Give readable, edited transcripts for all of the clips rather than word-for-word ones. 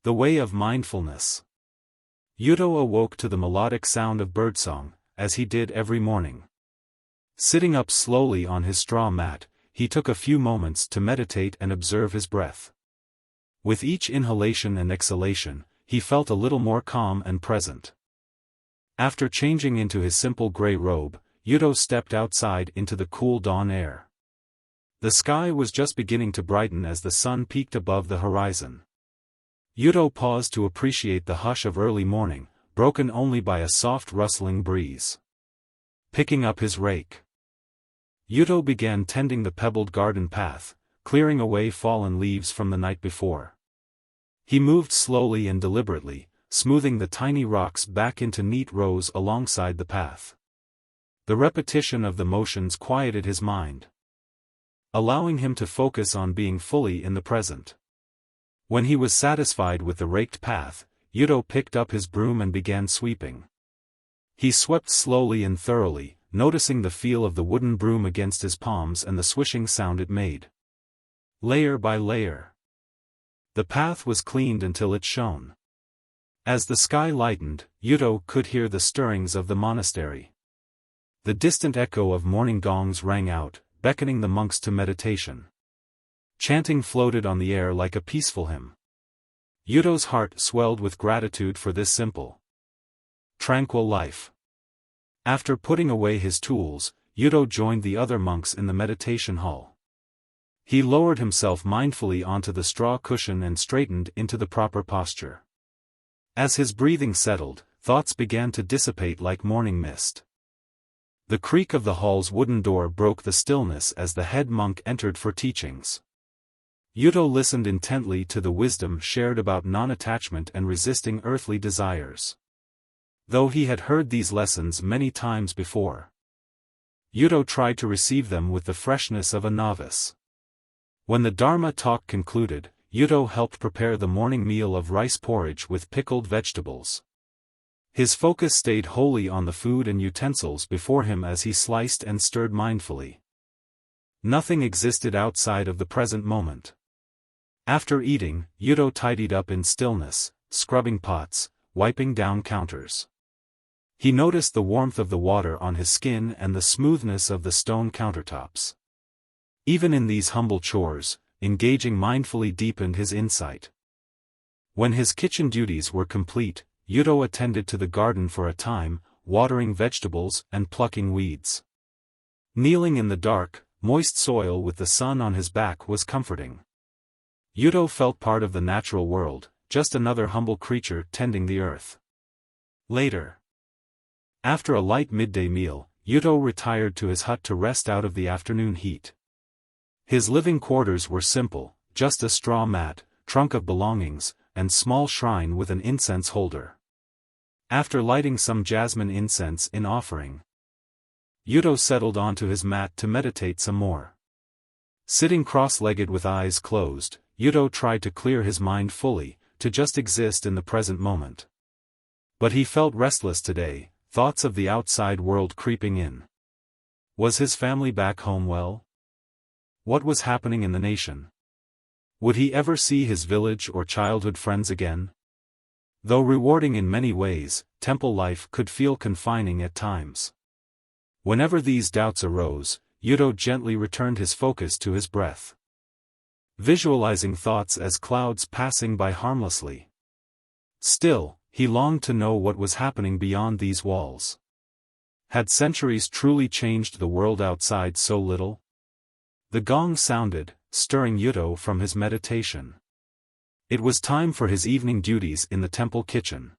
The Way of Mindfulness. Yuto awoke to the melodic sound of birdsong, as he did every morning. Sitting up slowly on his straw mat, he took a few moments to meditate and observe his breath. With each inhalation and exhalation, he felt a little more calm and present. After changing into his simple gray robe, Yuto stepped outside into the cool dawn air. The sky was just beginning to brighten as the sun peaked above the horizon. Yuto paused to appreciate the hush of early morning, broken only by a soft rustling breeze. Picking up his rake, Yuto began tending the pebbled garden path, clearing away fallen leaves from the night before. He moved slowly and deliberately, smoothing the tiny rocks back into neat rows alongside the path. The repetition of the motions quieted his mind, allowing him to focus on being fully in the present. When he was satisfied with the raked path, Yuto picked up his broom and began sweeping. He swept slowly and thoroughly, noticing the feel of the wooden broom against his palms and the swishing sound it made. Layer by layer, the path was cleaned until it shone. As the sky lightened, Yuto could hear the stirrings of the monastery. The distant echo of morning gongs rang out, beckoning the monks to meditation. Chanting floated on the air like a peaceful hymn. Yuto's heart swelled with gratitude for this simple, tranquil life. After putting away his tools, Yuto joined the other monks in the meditation hall. He lowered himself mindfully onto the straw cushion and straightened into the proper posture. As his breathing settled, thoughts began to dissipate like morning mist. The creak of the hall's wooden door broke the stillness as the head monk entered for teachings. Yuto listened intently to the wisdom shared about non-attachment and resisting earthly desires. Though he had heard these lessons many times before, Yuto tried to receive them with the freshness of a novice. When the Dharma talk concluded, Yuto helped prepare the morning meal of rice porridge with pickled vegetables. His focus stayed wholly on the food and utensils before him as he sliced and stirred mindfully. Nothing existed outside of the present moment. After eating, Yuto tidied up in stillness, scrubbing pots, wiping down counters. He noticed the warmth of the water on his skin and the smoothness of the stone countertops. Even in these humble chores, engaging mindfully deepened his insight. When his kitchen duties were complete, Yuto attended to the garden for a time, watering vegetables and plucking weeds. Kneeling in the dark, moist soil with the sun on his back was comforting. Yuto felt part of the natural world, just another humble creature tending the earth. Later, after a light midday meal, Yuto retired to his hut to rest out of the afternoon heat. His living quarters were simple, just a straw mat, trunk of belongings, and small shrine with an incense holder. After lighting some jasmine incense in offering, Yuto settled onto his mat to meditate some more. Sitting cross-legged with eyes closed, Yuto tried to clear his mind fully, to just exist in the present moment. But he felt restless today, thoughts of the outside world creeping in. Was his family back home well? What was happening in the nation? Would he ever see his village or childhood friends again? Though rewarding in many ways, temple life could feel confining at times. Whenever these doubts arose, Yuto gently returned his focus to his breath, visualizing thoughts as clouds passing by harmlessly. Still, he longed to know what was happening beyond these walls. Had centuries truly changed the world outside so little? The gong sounded, stirring Yuto from his meditation. It was time for his evening duties in the temple kitchen.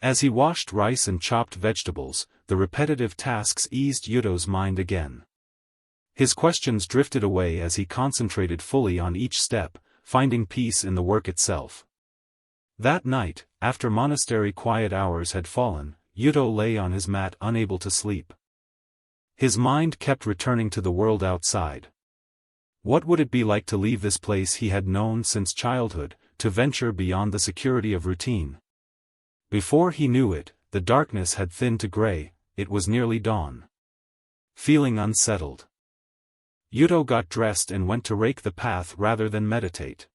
As he washed rice and chopped vegetables, the repetitive tasks eased Yuto's mind again. His questions drifted away as he concentrated fully on each step, finding peace in the work itself. That night, after monastery quiet hours had fallen, Yuto lay on his mat unable to sleep. His mind kept returning to the world outside. What would it be like to leave this place he had known since childhood, to venture beyond the security of routine? Before he knew it, the darkness had thinned to gray, it was nearly dawn. Feeling unsettled, Yuto got dressed and went to rake the path rather than meditate.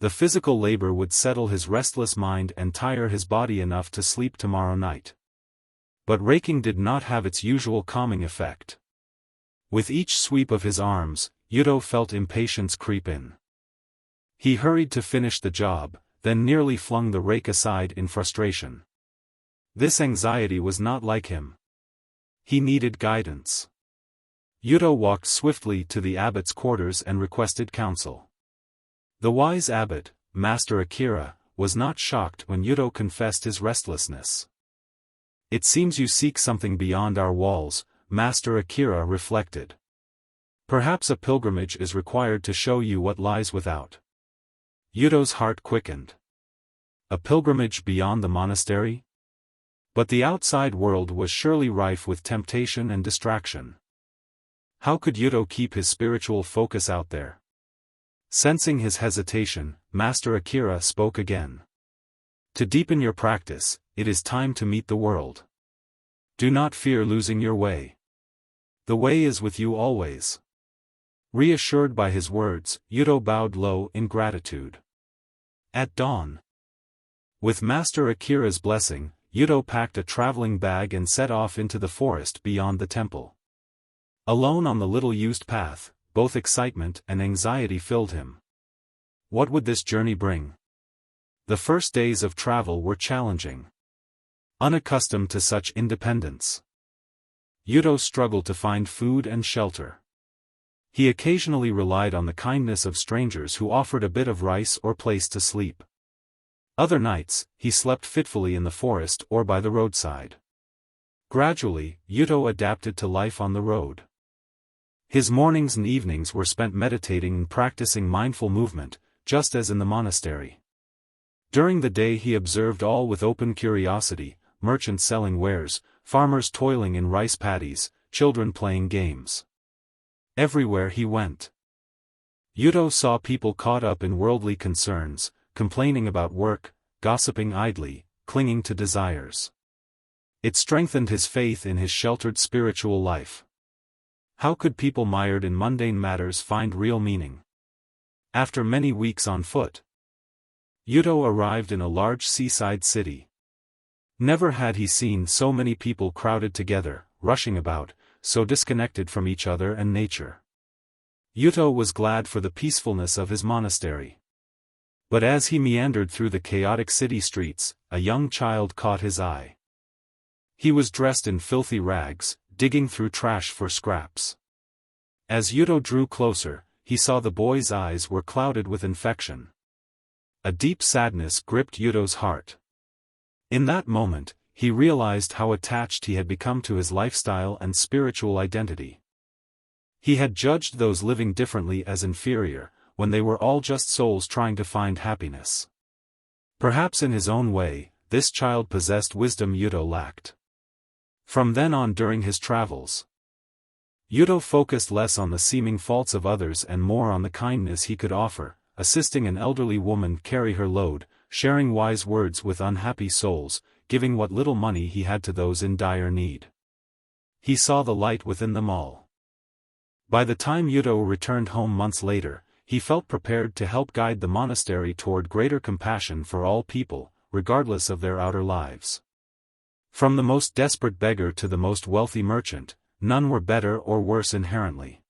The physical labor would settle his restless mind and tire his body enough to sleep tomorrow night. But raking did not have its usual calming effect. With each sweep of his arms, Yuto felt impatience creep in. He hurried to finish the job, then nearly flung the rake aside in frustration. This anxiety was not like him. He needed guidance. Yuto walked swiftly to the abbot's quarters and requested counsel. The wise abbot, Master Akira, was not shocked when Yuto confessed his restlessness. "It seems you seek something beyond our walls," Master Akira reflected. "Perhaps a pilgrimage is required to show you what lies without." Yuto's heart quickened. A pilgrimage beyond the monastery? But the outside world was surely rife with temptation and distraction. How could Yuto keep his spiritual focus out there? Sensing his hesitation, Master Akira spoke again. "To deepen your practice, it is time to meet the world. Do not fear losing your way. The way is with you always." Reassured by his words, Yuto bowed low in gratitude. At dawn, with Master Akira's blessing, Yuto packed a traveling bag and set off into the forest beyond the temple. Alone on the little-used path, both excitement and anxiety filled him. What would this journey bring? The first days of travel were challenging. Unaccustomed to such independence, Yuto struggled to find food and shelter. He occasionally relied on the kindness of strangers who offered a bit of rice or place to sleep. Other nights, he slept fitfully in the forest or by the roadside. Gradually, Yuto adapted to life on the road. His mornings and evenings were spent meditating and practicing mindful movement, just as in the monastery. During the day he observed all with open curiosity: merchants selling wares, farmers toiling in rice paddies, children playing games. Everywhere he went, Yuto saw people caught up in worldly concerns, complaining about work, gossiping idly, clinging to desires. It strengthened his faith in his sheltered spiritual life. How could people mired in mundane matters find real meaning? After many weeks on foot, Yuto arrived in a large seaside city. Never had he seen so many people crowded together, rushing about, so disconnected from each other and nature. Yuto was glad for the peacefulness of his monastery. But as he meandered through the chaotic city streets, a young child caught his eye. He was dressed in filthy rags, digging through trash for scraps. As Yuto drew closer, he saw the boy's eyes were clouded with infection. A deep sadness gripped Yuto's heart. In that moment, he realized how attached he had become to his lifestyle and spiritual identity. He had judged those living differently as inferior, when they were all just souls trying to find happiness. Perhaps in his own way, this child possessed wisdom Yuto lacked. From then on during his travels, Yuto focused less on the seeming faults of others and more on the kindness he could offer, assisting an elderly woman carry her load, sharing wise words with unhappy souls, giving what little money he had to those in dire need. He saw the light within them all. By the time Yuto returned home months later, he felt prepared to help guide the monastery toward greater compassion for all people, regardless of their outer lives. From the most desperate beggar to the most wealthy merchant, none were better or worse inherently.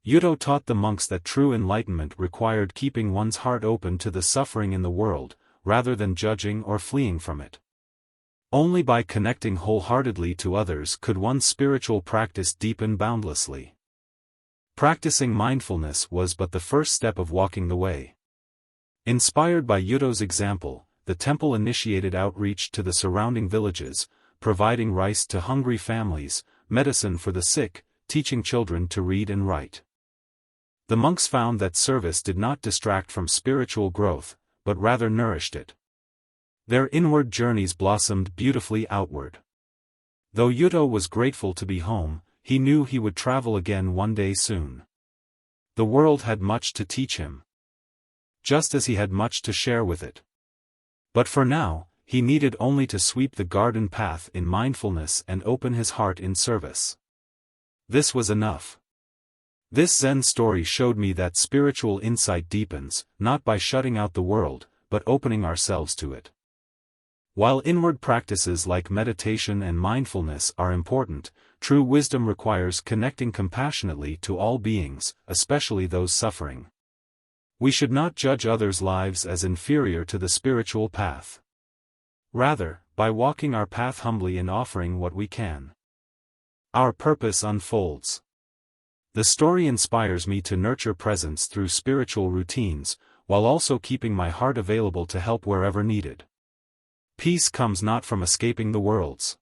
Yuto taught the monks that true enlightenment required keeping one's heart open to the suffering in the world, rather than judging or fleeing from it. Only by connecting wholeheartedly to others could one's spiritual practice deepen boundlessly. Practicing mindfulness was but the first step of walking the way. Inspired by Yuto's example, the temple initiated outreach to the surrounding villages, providing rice to hungry families, medicine for the sick, teaching children to read and write. The monks found that service did not distract from spiritual growth, but rather nourished it. Their inward journeys blossomed beautifully outward. Though Yuto was grateful to be home, he knew he would travel again one day soon. The world had much to teach him, just as he had much to share with it. But for now, he needed only to sweep the garden path in mindfulness and open his heart in service. This was enough. This Zen story showed me that spiritual insight deepens, not by shutting out the world, but opening ourselves to it. While inward practices like meditation and mindfulness are important, true wisdom requires connecting compassionately to all beings, especially those suffering. We should not judge others' lives as inferior to the spiritual path. Rather, by walking our path humbly and offering what we can, our purpose unfolds. The story inspires me to nurture presence through spiritual routines, while also keeping my heart available to help wherever needed. Peace comes not from escaping the worlds